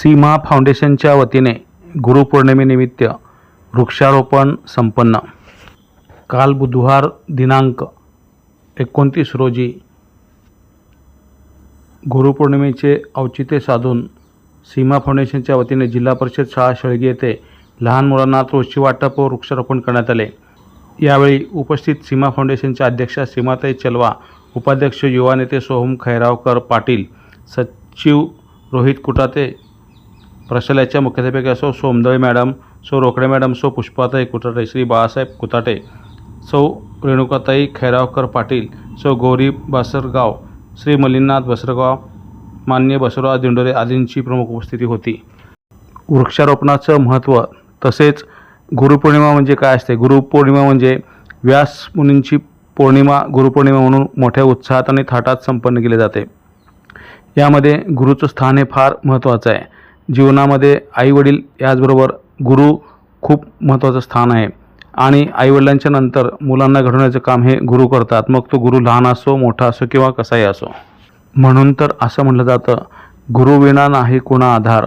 सीमा फाउंडेशनच्या वतीने गुरुपौर्णिमेनिमित्त वृक्षारोपण संपन्न। काल बुधवार दिनांक 29 रोजी गुरुपौर्णिमेचे औचित्य साधून सीमा फाउंडेशनच्या वतीने जिल्हा परिषद शाळा शेळगी येथे लहान मुलांना तुळशी वाटप व वृक्षारोपण करण्यात आले। यावेळी उपस्थित सीमा फाउंडेशनच्या अध्यक्षा सीमाताई चलवा, उपाध्यक्ष युवा नेते सोहम खैरावकर पाटील, सचिव रोहित कुटाटे, प्रशालेच्या मुख्याध्यापिका सौ सोमदळे मॅडम, सौ रोकडे मॅडम, सौ पुष्पाताई कुटाटे, श्री बाळासाहेब कुटाटे, सौ रेणुकाताई खैरावकर पाटील, सौ गौरी बसरगाव, श्री मल्लीनाथ बसरगाव, मान्य बसवराज दिंडोरे आदींची प्रमुख उपस्थिती होती। वृक्षारोपणाचं महत्त्व तसेच गुरुपौर्णिमा म्हणजे काय असते, गुरुपौर्णिमा म्हणजे व्यास मुनींची पौर्णिमा गुरुपौर्णिमा म्हणून मोठ्या उत्साहात आणि थाटात संपन्न केली जाते। यामध्ये गुरुचं स्थान हे फार महत्त्वाचं आहे। जीवनामध्ये आईवडील याचबरोबर गुरु खूप महत्त्वाचं स्थान आहे आणि आईवडिलांच्या नंतर मुलांना घडवण्याचं काम हे गुरु करतात, मग तो गुरु लहान असो मोठा असो किंवा कसाही असो। म्हणून तर असं म्हटलं जातं, गुरुविना नाही कोणा आधार।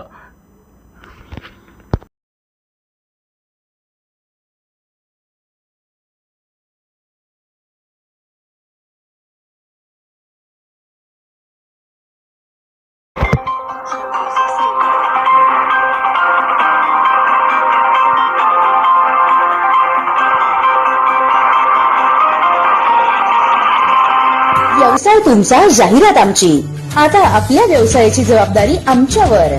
व्यवसाय तुमचा, जाहिरात आमची। आता आपल्या व्यवसायाची जबाबदारी आमच्यावर।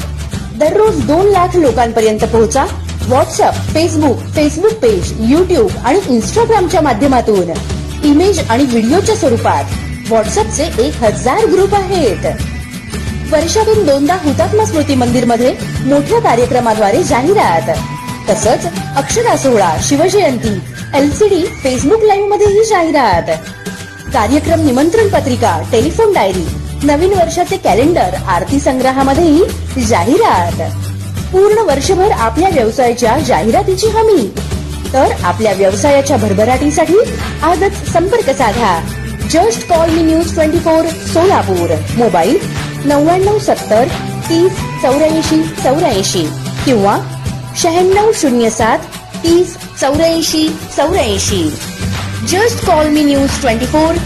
दररोज 2 लाख लोकांपर्यंत पोहोचा। व्हॉट्सअप, फेसबुक पेज, युट्यूब आणि इंस्टाग्रामच्या माध्यमातून इमेज आणि व्हिडिओच्या स्वरूपात व्हॉट्सअपचे 1000 ग्रुप आहेत। वर्षातून 2दा हुतात्मा स्मृती मंदिर मध्ये मोठ्या कार्यक्रमाद्वारे जाहिरात, तसंच अक्षरा सोहळा, शिवजयंती, LCD, फेसबुक लाईव्ह मध्येही जाहिरात, कार्यक्रम निमंत्रण पत्रिका, टेलिफोन डायरी, नवीन वर्षाचे कॅलेंडर, आरती संग्रहामध्येही जाहिरात। पूर्ण वर्षभर आपल्या व्यवसायाच्या जाहिरातीची हमी। तर आपल्या व्यवसायाच्या भरभराटीसाठी आजच संपर्क साधा। जस्ट कॉल मी न्यूज 24 सोलापूर, मोबाईल 9970 30 84 84 किंवा 9607 30 84 84। जस्ट कॉल मी न्यूज 24